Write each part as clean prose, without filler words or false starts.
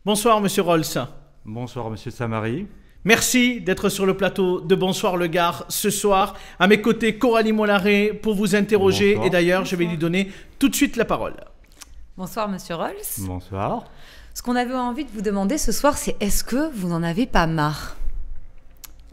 Bonsoir Monsieur Rolls. Bonsoir Monsieur Samari. Merci d'être sur le plateau de Bonsoir le Gard ce soir. À mes côtés, Coralie Mollaret pour vous interroger. Bonsoir. Et d'ailleurs, je vais lui donner tout de suite la parole. Bonsoir Monsieur Rolls. Bonsoir. Ce qu'on avait envie de vous demander ce soir, c'est est-ce que vous n'en avez pas marre?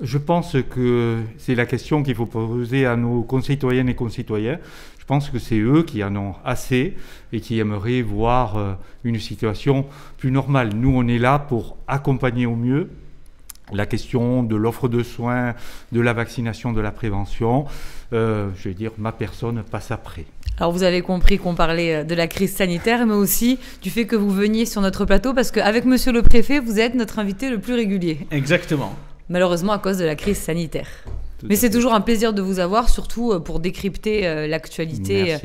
Je pense que c'est la question qu'il faut poser à nos concitoyennes et concitoyens. Je pense que c'est eux qui en ont assez et qui aimeraient voir une situation plus normale. Nous, on est là pour accompagner au mieux la question de l'offre de soins, de la vaccination, de la prévention. Je vais dire, ma personne passe après. Alors vous avez compris qu'on parlait de la crise sanitaire, mais aussi du fait que vous veniez sur notre plateau, parce qu'avec Monsieur le Préfet, vous êtes notre invité le plus régulier. Exactement. Malheureusement à cause de la crise sanitaire. Mais c'est toujours un plaisir de vous avoir, surtout pour décrypter l'actualité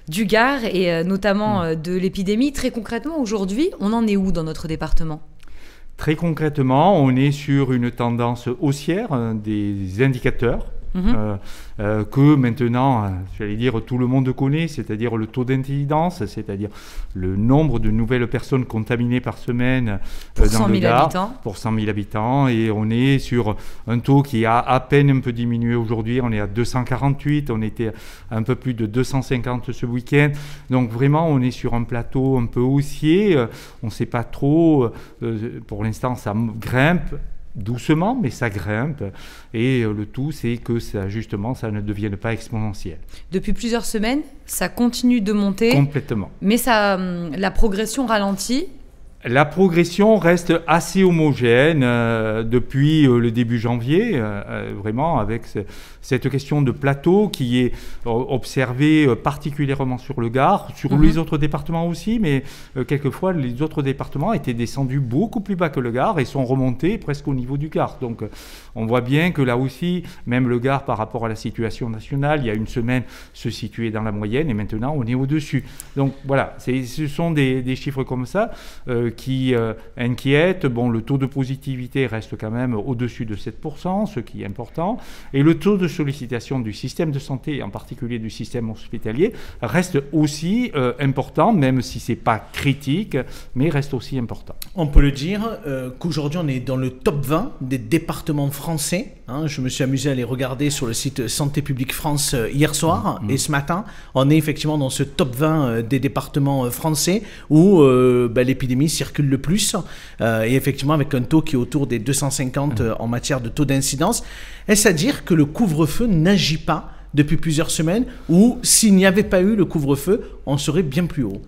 du Gard et notamment de l'épidémie. Très concrètement, aujourd'hui, on en est où dans notre département ? Très concrètement, on est sur une tendance haussière des indicateurs que maintenant, j'allais dire, tout le monde connaît, c'est-à-dire le taux d'incidence, c'est-à-dire le nombre de nouvelles personnes contaminées par semaine dans le Gard, pour 100 000 habitants. Et on est sur un taux qui a à peine un peu diminué aujourd'hui. On est à 248, on était à un peu plus de 250 ce week-end. Donc vraiment, on est sur un plateau un peu haussier. On ne sait pas trop. Pour l'instant, ça grimpe. Doucement, mais ça grimpe. Et le tout, c'est que ça, justement, ça ne devienne pas exponentiel. Depuis plusieurs semaines, ça continue de monter. Complètement. Mais la progression ralentit. La progression reste assez homogène depuis le début janvier, vraiment avec cette question de plateau qui est observée particulièrement sur le Gard, sur les autres départements aussi, mais quelquefois les autres départements étaient descendus beaucoup plus bas que le Gard et sont remontés presque au niveau du Gard. Donc on voit bien que là aussi, même le Gard par rapport à la situation nationale, il y a une semaine se situait dans la moyenne et maintenant on est au-dessus. Donc voilà, ce sont des chiffres comme ça qui inquiète. Bon, le taux de positivité reste quand même au-dessus de 7%, ce qui est important. Et le taux de sollicitation du système de santé, et en particulier du système hospitalier, reste aussi important, même si ce n'est pas critique, mais reste aussi important. On peut le dire qu'aujourd'hui, on est dans le top 20 des départements français. Je me suis amusé à les regarder sur le site Santé publique France hier soir et ce matin. On est effectivement dans ce top 20 des départements français où l'épidémie circule le plus et effectivement avec un taux qui est autour des 250 en matière de taux d'incidence. Est-ce à dire que le couvre-feu n'agit pas depuis plusieurs semaines ou s'il n'y avait pas eu le couvre-feu, on serait bien plus haut?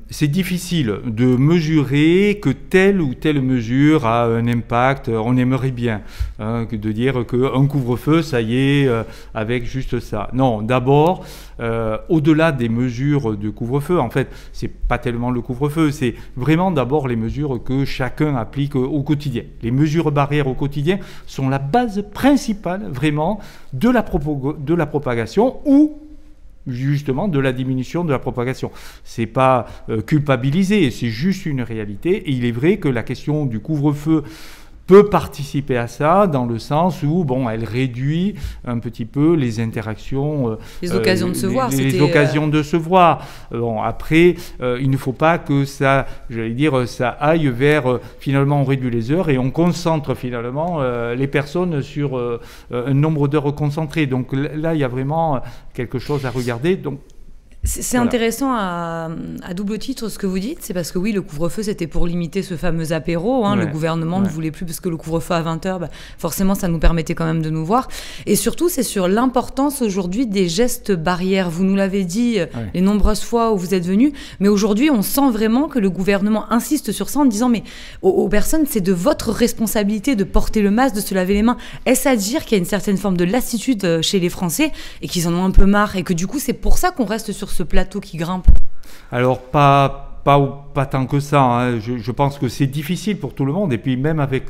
C'est difficile de mesurer que telle ou telle mesure a un impact. On aimerait bien de dire qu'un couvre-feu, ça y est, avec juste ça. Non, d'abord, au-delà des mesures de couvre-feu, en fait, c'est pas tellement le couvre-feu, c'est vraiment d'abord les mesures que chacun applique au quotidien. Les mesures barrières au quotidien sont la base principale, vraiment, de la propagation ou justement de la diminution de la propagation. C'est pas culpabiliser, c'est juste une réalité. Et il est vrai que la question du couvre-feu peut participer à ça dans le sens où elle réduit un petit peu les interactions, les occasions de se voir. Les occasions de se voir. Après, il ne faut pas que ça, j'allais dire, ça aille vers finalement on réduit les heures et on concentre finalement les personnes sur un nombre d'heures concentrées. Donc là, il y a vraiment quelque chose à regarder. Donc c'est intéressant à double titre ce que vous dites, c'est parce que oui, le couvre-feu c'était pour limiter ce fameux apéro, le gouvernement ne voulait plus parce que le couvre-feu à 20h, forcément ça nous permettait quand même de nous voir. Et surtout c'est sur l'importance aujourd'hui des gestes barrières, vous nous l'avez dit les nombreuses fois où vous êtes venus, mais aujourd'hui on sent vraiment que le gouvernement insiste sur ça en disant mais aux personnes c'est de votre responsabilité de porter le masque, de se laver les mains. Est-ce à dire qu'il y a une certaine forme de lassitude chez les Français et qu'ils en ont un peu marre et que du coup c'est pour ça qu'on reste sur ce plateau qui grimpe? Alors, pas tant que ça. Je pense que c'est difficile pour tout le monde. Et puis, même avec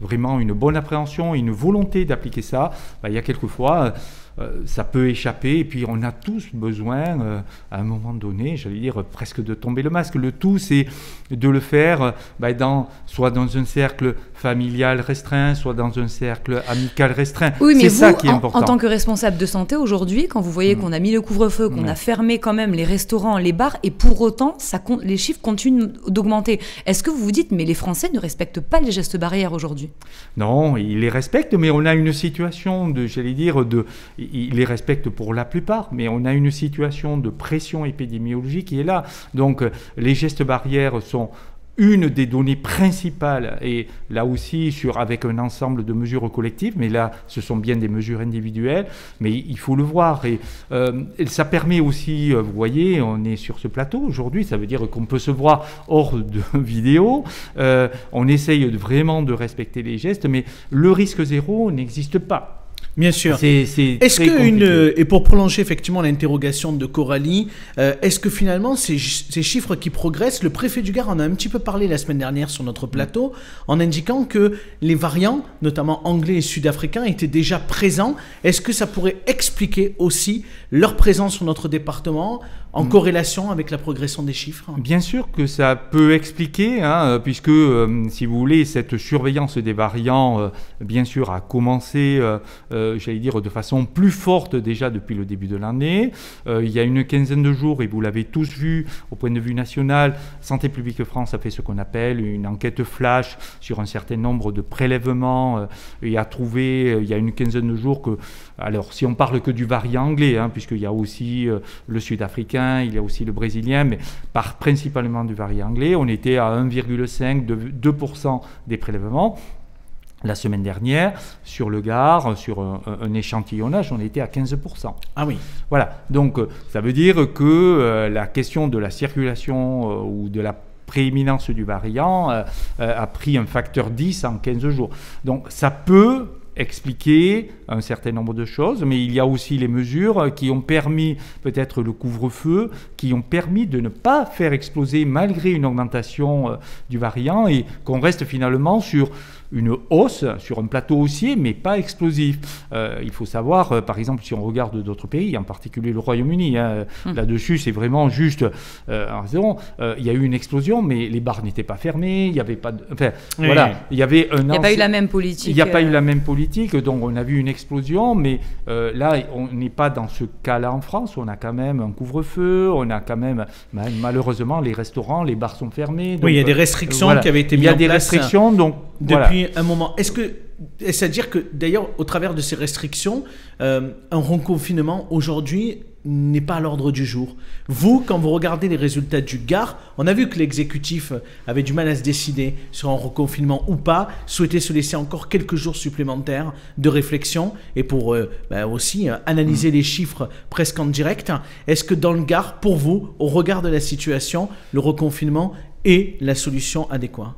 vraiment une bonne appréhension, une volonté d'appliquer ça, il y a quelquefois, ça peut échapper. Et puis, on a tous besoin, à un moment donné, j'allais dire, presque de tomber le masque. Le tout, c'est de le faire soit dans un cercle familial restreint, soit dans un cercle amical restreint. Oui, mais c'est ça qui est important. En tant que responsable de santé aujourd'hui, quand vous voyez qu'on a mis le couvre-feu, qu'on a fermé quand même les restaurants, les bars, et pour autant, les chiffres continuent d'augmenter. Est-ce que vous vous dites, mais les Français ne respectent pas les gestes barrières aujourd'hui? Non, ils les respectent, mais on a une situation ils les respectent pour la plupart, mais on a une situation de pression épidémiologique qui est là. Donc, les gestes barrières sont une des données principales, et là aussi avec un ensemble de mesures collectives, mais là ce sont bien des mesures individuelles, mais il faut le voir, et ça permet aussi, vous voyez, on est sur ce plateau aujourd'hui, ça veut dire qu'on peut se voir hors de vidéo, on essaye vraiment de respecter les gestes, mais le risque zéro n'existe pas. Bien sûr. Est-ce et pour prolonger effectivement l'interrogation de Coralie, est-ce que finalement ces chiffres qui progressent, le préfet du Gard en a un petit peu parlé la semaine dernière sur notre plateau, en indiquant que les variants, notamment anglais et sud-africains, étaient déjà présents. Est-ce que ça pourrait expliquer aussi leur présence sur notre département en corrélation avec la progression des chiffres? Bien sûr que ça peut expliquer, puisque, si vous voulez, cette surveillance des variants, bien sûr, a commencé, j'allais dire, de façon plus forte déjà depuis le début de l'année. Il y a une quinzaine de jours, et vous l'avez tous vu, au point de vue national, Santé publique France a fait ce qu'on appelle une enquête flash sur un certain nombre de prélèvements, et a trouvé, il y a une quinzaine de jours, que, alors, si on parle que du variant anglais, puisqu'il y a aussi le sud-africain, il y a aussi le brésilien, mais principalement du variant anglais, on était à 1,5-2% des prélèvements. La semaine dernière, sur le Gard, sur un échantillonnage, on était à 15%. Ah oui. Voilà, donc ça veut dire que la question de la circulation ou de la prééminence du variant a pris un facteur 10 en 15 jours. Donc ça peut expliquer un certain nombre de choses, mais il y a aussi les mesures qui ont permis, peut-être le couvre-feu, qui ont permis de ne pas faire exploser, malgré une augmentation du variant, et qu'on reste finalement sur une hausse, sur un plateau haussier, mais pas explosif. Il faut savoir, par exemple, si on regarde d'autres pays, en particulier le Royaume-Uni, là-dessus, c'est vraiment juste en raison. Il y a eu une explosion, mais les bars n'étaient pas fermés, il n'y avait pas de... Enfin, oui. Voilà, il y avait un... Il n'y a pas eu la même politique. Il n'y a pas eu la même politique, donc on a vu une explosion, mais là, on n'est pas dans ce cas-là en France. On a quand même un couvre-feu, on a quand même, malheureusement, les restaurants, les bars sont fermés. Donc, oui, il y a des restrictions qui avaient été mises en place. Il y a des restrictions, donc... Depuis un moment. C'est-à-dire que, d'ailleurs, au travers de ces restrictions, un reconfinement aujourd'hui n'est pas à l'ordre du jour. Vous, quand vous regardez les résultats du Gard, on a vu que l'exécutif avait du mal à se décider sur un reconfinement ou pas, souhaitait se laisser encore quelques jours supplémentaires de réflexion et pour aussi analyser les chiffres presque en direct. Est-ce que dans le Gard, pour vous, au regard de la situation, le reconfinement est la solution adéquate?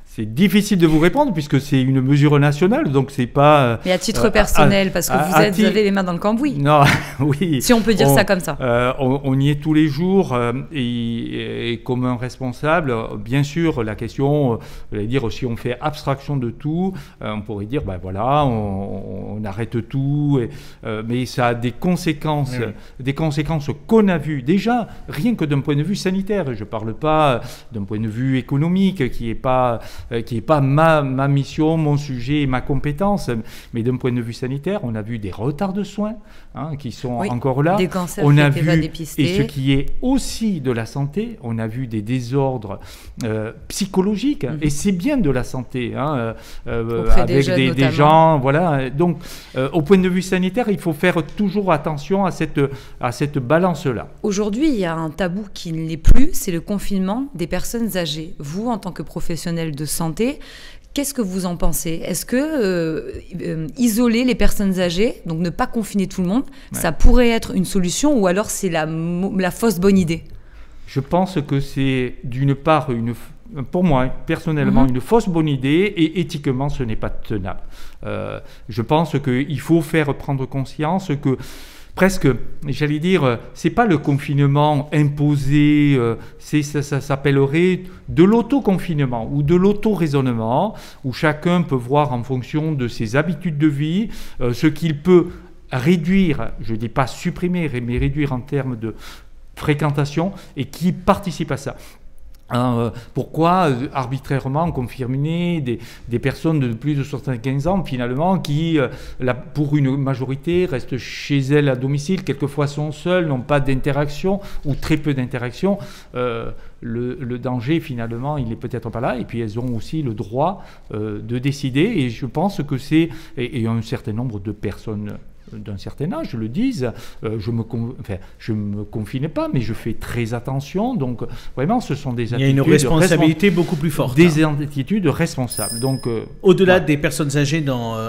C'est difficile de vous répondre puisque c'est une mesure nationale, donc c'est pas... Mais à titre personnel, parce que vous avez les mains dans le cambouis. Non, oui. Si on peut dire ça comme ça. On y est tous les jours et comme un responsable, bien sûr, la question, dire si on fait abstraction de tout, on pourrait dire, ben voilà, on arrête tout, mais ça a des conséquences, qu'on a vues déjà, rien que d'un point de vue sanitaire. Je ne parle pas d'un point de vue économique qui n'est pas ma mission, mon sujet et ma compétence, mais d'un point de vue sanitaire, on a vu des retards de soins qui sont encore là. Des cancers on a vu, dépistés. et ce qui est aussi de la santé, on a vu des désordres psychologiques, et c'est bien de la santé, avec des gens, voilà. Donc, au point de vue sanitaire, il faut faire toujours attention à cette balance-là. Aujourd'hui, il y a un tabou qui ne l'est plus, c'est le confinement des personnes âgées. Vous, en tant que professionnel de santé, qu'est-ce que vous en pensez? Est-ce que isoler les personnes âgées, donc ne pas confiner tout le monde, ça pourrait être une solution, ou alors c'est la fausse bonne idée? Je pense que c'est d'une part, pour moi, personnellement, une fausse bonne idée, et éthiquement, ce n'est pas tenable. Je pense qu'il faut faire prendre conscience que presque, j'allais dire, c'est pas le confinement imposé, ça s'appellerait de l'auto-confinement ou de l'auto-raisonnement, où chacun peut voir en fonction de ses habitudes de vie ce qu'il peut réduire, je ne dis pas supprimer, mais réduire en termes de fréquentation, et qui participe à ça. Pourquoi arbitrairement confiner des personnes de plus de 75 ans finalement qui, pour une majorité, restent chez elles à domicile, quelquefois sont seules, n'ont pas d'interaction ou très peu d'interaction. Le danger finalement il n'est peut-être pas là, et puis elles ont aussi le droit de décider, et je pense que c'est, et un certain nombre de personnes d'un certain âge le disent, je me confine pas, mais je fais très attention, donc vraiment ce sont des attitudes... Il y a une responsabilité beaucoup plus forte. Des attitudes responsables. Donc, au-delà des personnes âgées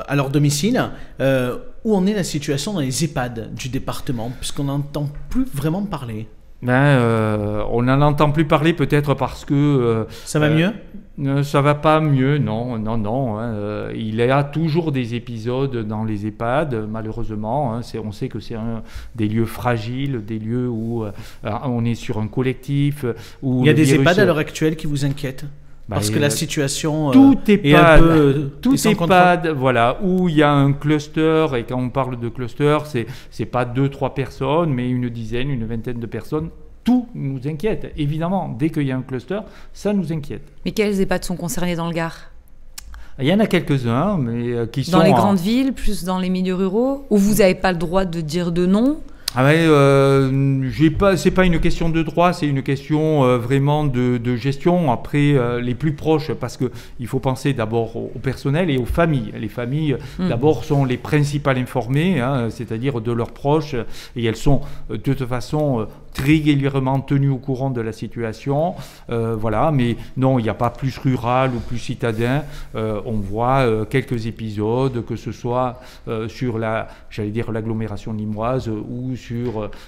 à leur domicile, où en est la situation dans les EHPAD du département, puisqu'on n'entend plus vraiment parler? On n'en entend plus parler peut-être parce que... ça va mieux? Ça va pas mieux, non. Il y a toujours des épisodes dans les EHPAD, malheureusement. On sait que c'est des lieux fragiles, des lieux où on est sur un collectif. Où il y a des EHPAD à l'heure actuelle qui vous inquiètent? Parce que la situation tout est un peu... Tout EHPAD, voilà, où il y a un cluster, et quand on parle de cluster, c'est pas 2-3 personnes, mais une dizaine, une vingtaine de personnes. Tout nous inquiète, évidemment. Dès qu'il y a un cluster, ça nous inquiète. Mais quels EHPAD sont concernés dans le Gard? Il y en a quelques-uns, mais qui sont... Dans les grandes villes, plus dans les milieux ruraux, où vous n'avez pas le droit de dire de non? C'est pas une question de droit, c'est une question vraiment de gestion. Après, les plus proches, parce que il faut penser d'abord au personnel et aux familles. Les familles, d'abord, sont les principales informées, c'est-à-dire de leurs proches, et elles sont de toute façon régulièrement tenues au courant de la situation. Voilà, mais non, il n'y a pas plus rural ou plus citadin. On voit quelques épisodes, que ce soit sur l'agglomération limoise ou sur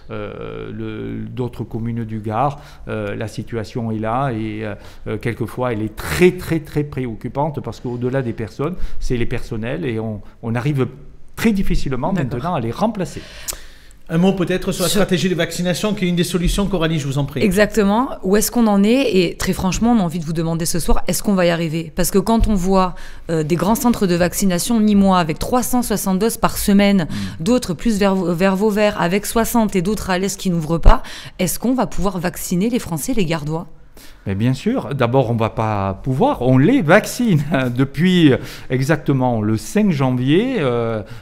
d'autres communes du Gard. La situation est là, et quelquefois elle est très très très préoccupante, parce qu'au-delà des personnes, c'est les personnels, et on arrive très difficilement maintenant à les remplacer. Un mot peut-être sur la stratégie de vaccination, qui est une des solutions. Coralie, je vous en prie. Exactement. Où est-ce qu'on en est? Et très franchement, on a envie de vous demander ce soir, est-ce qu'on va y arriver? Parce que quand on voit des grands centres de vaccination limois avec 360 doses par semaine, d'autres plus vers Vauvert avec 60 et d'autres à l'Est qui n'ouvrent pas, est-ce qu'on va pouvoir vacciner les Français, les Gardois? Mais bien sûr, d'abord on ne va pas pouvoir, on les vaccine depuis exactement le 5 janvier,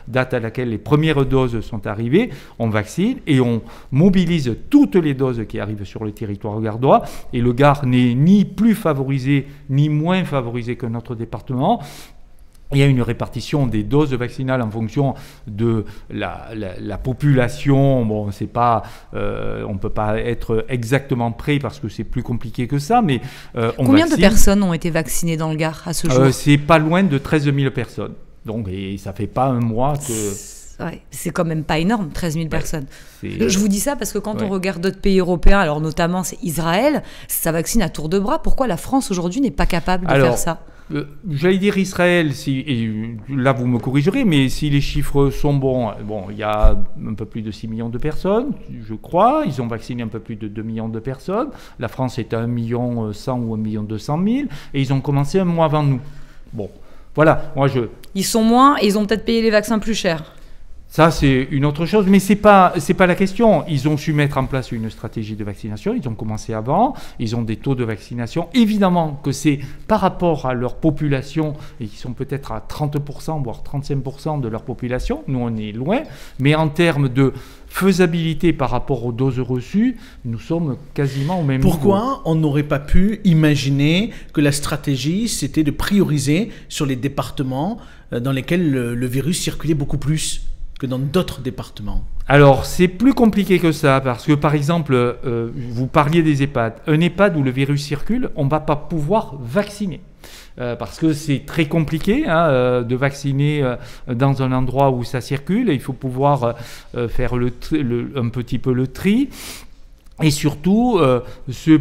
date à laquelle les premières doses sont arrivées. On vaccine et on mobilise toutes les doses qui arrivent sur le territoire gardois, et le Gard n'est ni plus favorisé ni moins favorisé que notre département. Il y a une répartition des doses vaccinales en fonction de la population. Bon, c'est pas, on ne peut pas être exactement près parce que c'est plus compliqué que ça, mais combien de personnes ont été vaccinées dans le Gard à ce jour? C'est pas loin de 13 000 personnes. Donc, et ça fait pas un mois que... Ouais, c'est quand même pas énorme, 13 000 personnes. Je vous dis ça parce que quand on regarde d'autres pays européens, alors notamment c'est Israël, ça vaccine à tour de bras. Pourquoi la France aujourd'hui n'est pas capable de faire ça? J'allais dire Israël, et là vous me corrigerez, mais si les chiffres sont bons, il y a un peu plus de 6 millions de personnes, je crois. Ils ont vacciné un peu plus de 2 millions de personnes. La France est à 1 100 000 ou 1 200 000, et ils ont commencé un mois avant nous. Bon, voilà. Ils sont moins et ils ont peut-être payé les vaccins plus chers. Ça, c'est une autre chose, mais c'est pas la question. Ils ont su mettre en place une stratégie de vaccination, ils ont commencé avant, ils ont des taux de vaccination. Évidemment que c'est par rapport à leur population, et qui sont peut-être à 30%, voire 35% de leur population. Nous, on est loin, mais en termes de faisabilité par rapport aux doses reçues, nous sommes quasiment au même niveau. Pourquoi on n'aurait pas pu imaginer que la stratégie, c'était de prioriser sur les départements dans lesquels le virus circulait beaucoup plus que dans d'autres départements? Alors, c'est plus compliqué que ça, parce que, par exemple, vous parliez des EHPAD. Un EHPAD où le virus circule, on ne va pas pouvoir vacciner. Parce que c'est très compliqué de vacciner dans un endroit où ça circule. Il faut pouvoir faire un petit peu le tri. Et surtout, se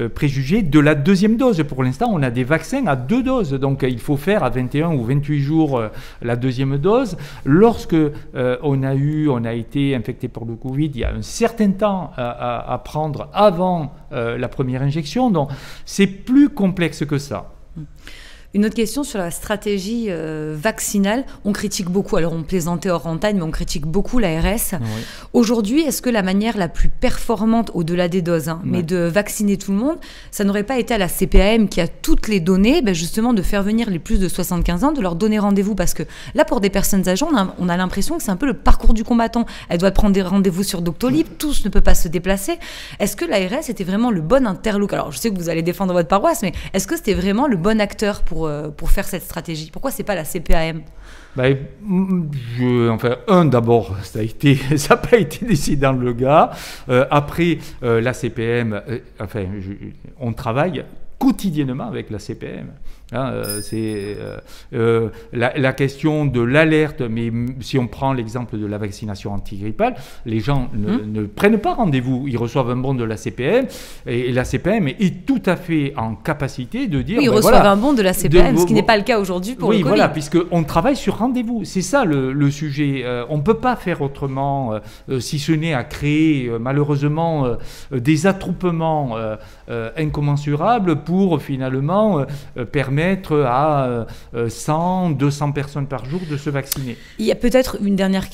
préjuger de la deuxième dose. Pour l'instant, on a des vaccins à 2 doses. Donc, il faut faire à 21 ou 28 jours la deuxième dose. Lorsque on a été infecté par le Covid, il y a un certain temps à prendre avant la première injection. Donc, c'est plus complexe que ça. Une autre question sur la stratégie vaccinale. On critique beaucoup, alors on plaisantait hors antenne, mais on critique beaucoup l'ARS. Oui. Aujourd'hui, est-ce que la manière la plus performante, au-delà des doses, mais de vacciner tout le monde, ça n'aurait pas été à la CPAM qui a toutes les données, justement de faire venir les plus de 75 ans, de leur donner rendez-vous? Parce que là, pour des personnes âgées, on a l'impression que c'est un peu le parcours du combattant. Elle doit prendre des rendez-vous sur Doctolib, tous ne peuvent pas se déplacer. Est-ce que l'ARS était vraiment le bon interlocuteur? Alors, je sais que vous allez défendre votre paroisse, mais est-ce que c'était vraiment le bon acteur pour faire cette stratégie? Pourquoi c'est pas la CPAM? D'abord, ça n'a pas été décidé dans le gars. Après, la CPM, on travaille quotidiennement avec la CPM. C'est la question de l'alerte, mais si on prend l'exemple de la vaccination antigrippale, les gens ne prennent pas rendez-vous, ils reçoivent un bon de la CPM, et la CPM est tout à fait en capacité de dire... Oui, ils reçoivent un bon de la CPM, ce qui n'est pas le cas aujourd'hui pour le Covid. Oui, voilà, puisqu'on travaille sur rendez-vous, c'est ça le sujet. On ne peut pas faire autrement, si ce n'est à créer malheureusement des attroupements incommensurables pour finalement permettre à 100, 200 personnes par jour de se vacciner. Il y a peut-être une dernière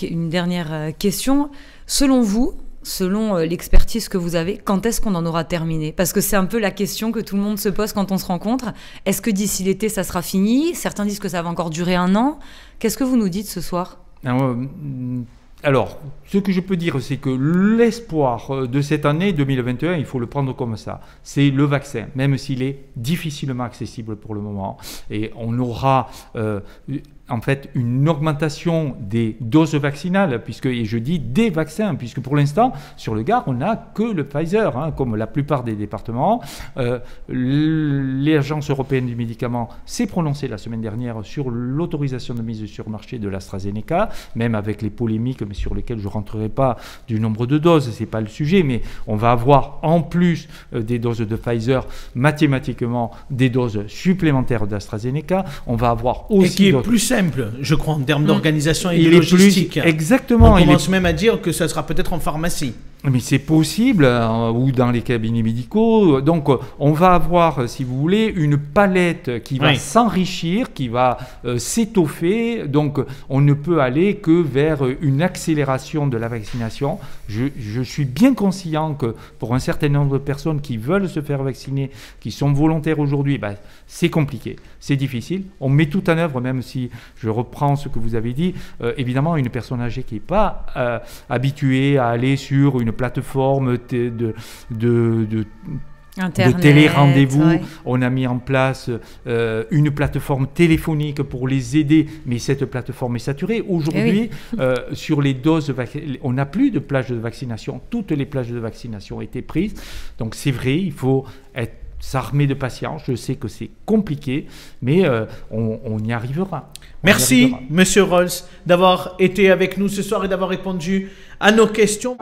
question. Selon vous, selon l'expertise que vous avez, quand est-ce qu'on en aura terminé? Parce que c'est un peu la question que tout le monde se pose quand on se rencontre. Est-ce que d'ici l'été, ça sera fini? Certains disent que ça va encore durer 1 an. Qu'est-ce que vous nous dites ce soir? Alors, ce que je peux dire, c'est que l'espoir de cette année 2021, il faut le prendre comme ça. C'est le vaccin, même s'il est difficilement accessible pour le moment. Et on aura en fait une augmentation des doses vaccinales, et je dis des vaccins, puisque pour l'instant, sur le Gard, on n'a que le Pfizer, comme la plupart des départements. L'Agence européenne du médicament s'est prononcée la semaine dernière sur l'autorisation de mise sur marché de l'AstraZeneca, même avec les polémiques, mais sur lesquelles je ne rentrerai pas du nombre de doses, ce n'est pas le sujet, mais on va avoir en plus des doses de Pfizer, mathématiquement des doses supplémentaires d'AstraZeneca. On va avoir aussi... Et qui est plus simple, je crois, en termes d'organisation et de logistique. Exactement. On commence même à dire que ça sera peut-être en pharmacie. Mais c'est possible, ou dans les cabinets médicaux. Donc, on va avoir, si vous voulez, une palette qui va s'enrichir, qui va s'étoffer. Donc, on ne peut aller que vers une accélération de la vaccination. Je suis bien conscient que pour un certain nombre de personnes qui veulent se faire vacciner, qui sont volontaires aujourd'hui, c'est compliqué, c'est difficile. On met tout en œuvre, même si je reprends ce que vous avez dit. Évidemment, une personne âgée qui n'est pas habituée à aller sur une plateforme de télé-rendez-vous. On a mis en place une plateforme téléphonique pour les aider, mais cette plateforme est saturée. Aujourd'hui, sur les doses, on n'a plus de plages de vaccination. Toutes les plages de vaccination ont été prises. Donc c'est vrai, il faut s'armer de patience. Je sais que c'est compliqué, mais on y arrivera. Merci, Monsieur Rolls, d'avoir été avec nous ce soir et d'avoir répondu à nos questions.